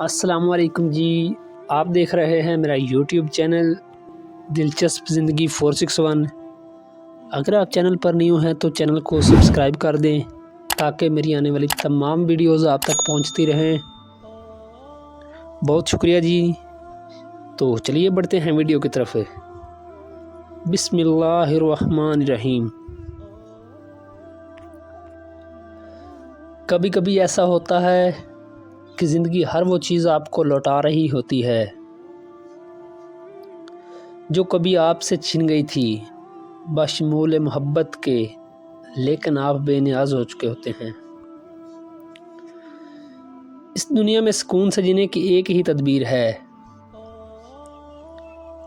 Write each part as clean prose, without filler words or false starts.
السلام علیکم جی، آپ دیکھ رہے ہیں میرا یوٹیوب چینل دلچسپ زندگی 461۔ اگر آپ چینل پر نیو ہیں تو چینل کو سبسکرائب کر دیں تاکہ میری آنے والی تمام ویڈیوز آپ تک پہنچتی رہیں۔ بہت شکریہ جی۔ تو چلیے بڑھتے ہیں ویڈیو کی طرف۔ بسم اللہ الرحمن الرحیم۔ کبھی کبھی ایسا ہوتا ہے کہ زندگی ہر وہ چیز آپ کو لوٹا رہی ہوتی ہے جو کبھی آپ سے چھن گئی تھی بشمول محبت کے، لیکن آپ بے نیاز ہو چکے ہوتے ہیں۔ اس دنیا میں سکون سے جینے کی ایک ہی تدبیر ہے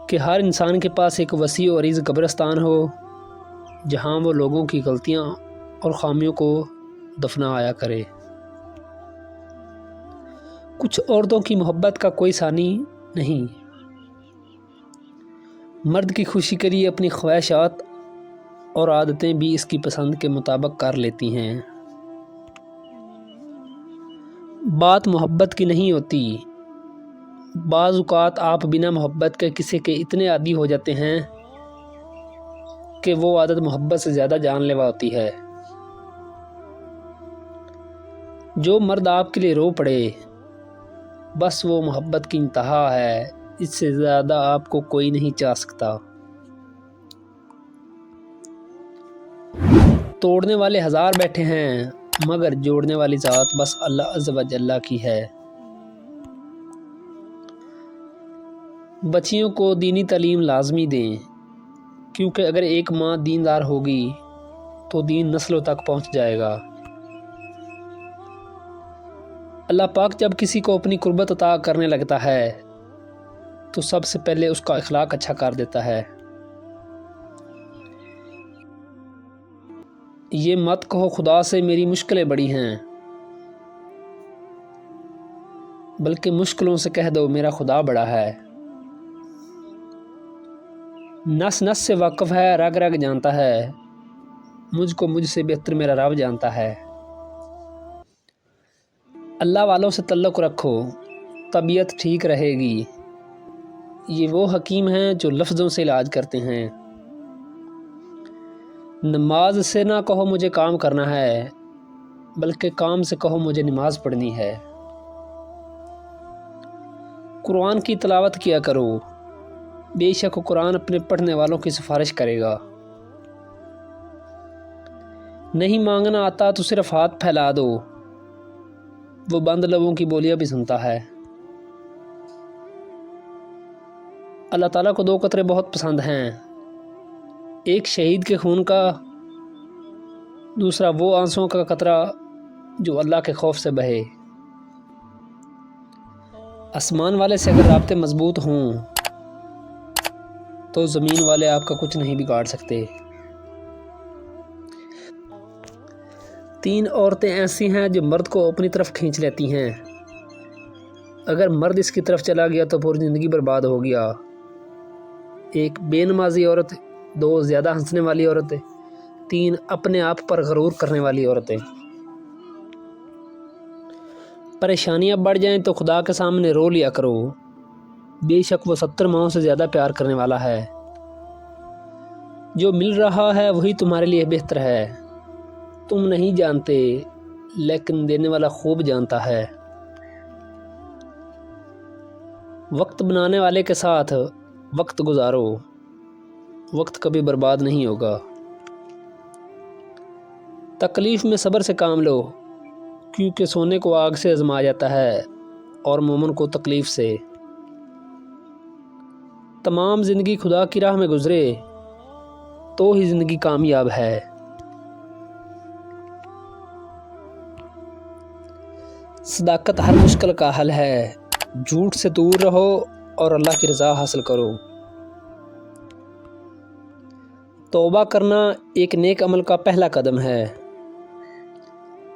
کہ ہر انسان کے پاس ایک وسیع اور عریض قبرستان ہو جہاں وہ لوگوں کی غلطیاں اور خامیوں کو دفنایا کرے۔ کچھ عورتوں کی محبت کا کوئی ثانی نہیں، مرد کی خوشی کے لیے اپنی خواہشات اور عادتیں بھی اس کی پسند کے مطابق کر لیتی ہیں۔ بات محبت کی نہیں ہوتی، بعض اوقات آپ بنا محبت کے کسی کے اتنے عادی ہو جاتے ہیں کہ وہ عادت محبت سے زیادہ جان لیوا ہوتی ہے۔ جو مرد آپ کے لیے رو پڑے بس وہ محبت کی انتہا ہے، اس سے زیادہ آپ کو کوئی نہیں چاہ سکتا۔ توڑنے والے ہزار بیٹھے ہیں مگر جوڑنے والی ذات بس اللہ عز و جل کی ہے۔ بچیوں کو دینی تعلیم لازمی دیں، کیونکہ اگر ایک ماں دیندار ہوگی تو دین نسلوں تک پہنچ جائے گا۔ اللہ پاک جب کسی کو اپنی قربت عطا کرنے لگتا ہے تو سب سے پہلے اس کا اخلاق اچھا کر دیتا ہے۔ یہ مت کہو خدا سے میری مشکلیں بڑی ہیں، بلکہ مشکلوں سے کہہ دو میرا خدا بڑا ہے۔ نس نس سے واقف ہے، رگ رگ جانتا ہے، مجھ کو مجھ سے بہتر میرا رب جانتا ہے۔ اللہ والوں سے تعلق رکھو، طبیعت ٹھیک رہے گی۔ یہ وہ حکیم ہیں جو لفظوں سے علاج کرتے ہیں۔ نماز سے نہ کہو مجھے کام کرنا ہے، بلکہ کام سے کہو مجھے نماز پڑھنی ہے۔ قرآن کی تلاوت کیا کرو، بے شک قرآن اپنے پڑھنے والوں کی سفارش کرے گا۔ نہیں مانگنا آتا تو صرف ہاتھ پھیلا دو، وہ بند لبوں کی بولیاں بھی سنتا ہے۔ اللہ تعالیٰ کو دو قطرے بہت پسند ہیں، ایک شہید کے خون کا، دوسرا وہ آنسوؤں کا قطرہ جو اللہ کے خوف سے بہے۔ آسمان والے سے اگر رابطے مضبوط ہوں تو زمین والے آپ کا کچھ نہیں بگاڑ سکتے۔ تین عورتیں ایسی ہیں جو مرد کو اپنی طرف کھینچ لیتی ہیں، اگر مرد اس کی طرف چلا گیا تو پوری زندگی برباد ہو گیا۔ ایک بے نمازی عورت، دو زیادہ ہنسنے والی عورتیں، تین اپنے آپ پر غرور کرنے والی عورتیں۔ پریشانیاں بڑھ جائیں تو خدا کے سامنے رو لیا کرو، بے شک وہ 70 ماؤں سے زیادہ پیار کرنے والا ہے۔ جو مل رہا ہے وہی تمہارے لیے بہتر ہے، تم نہیں جانتے لیکن دینے والا خوب جانتا ہے۔ وقت بنانے والے کے ساتھ وقت گزارو، وقت کبھی برباد نہیں ہوگا۔ تکلیف میں صبر سے کام لو، کیونکہ سونے کو آگ سے آزمایا جاتا ہے اور مومن کو تکلیف سے۔ تمام زندگی خدا کی راہ میں گزرے تو ہی زندگی کامیاب ہے۔ صداقت ہر مشکل کا حل ہے، جھوٹ سے دور رہو اور اللہ کی رضا حاصل کرو۔ توبہ کرنا ایک نیک عمل کا پہلا قدم ہے۔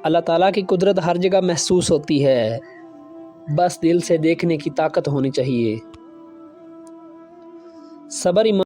اللہ تعالیٰ کی قدرت ہر جگہ محسوس ہوتی ہے، بس دل سے دیکھنے کی طاقت ہونی چاہیے۔ صبر ایمان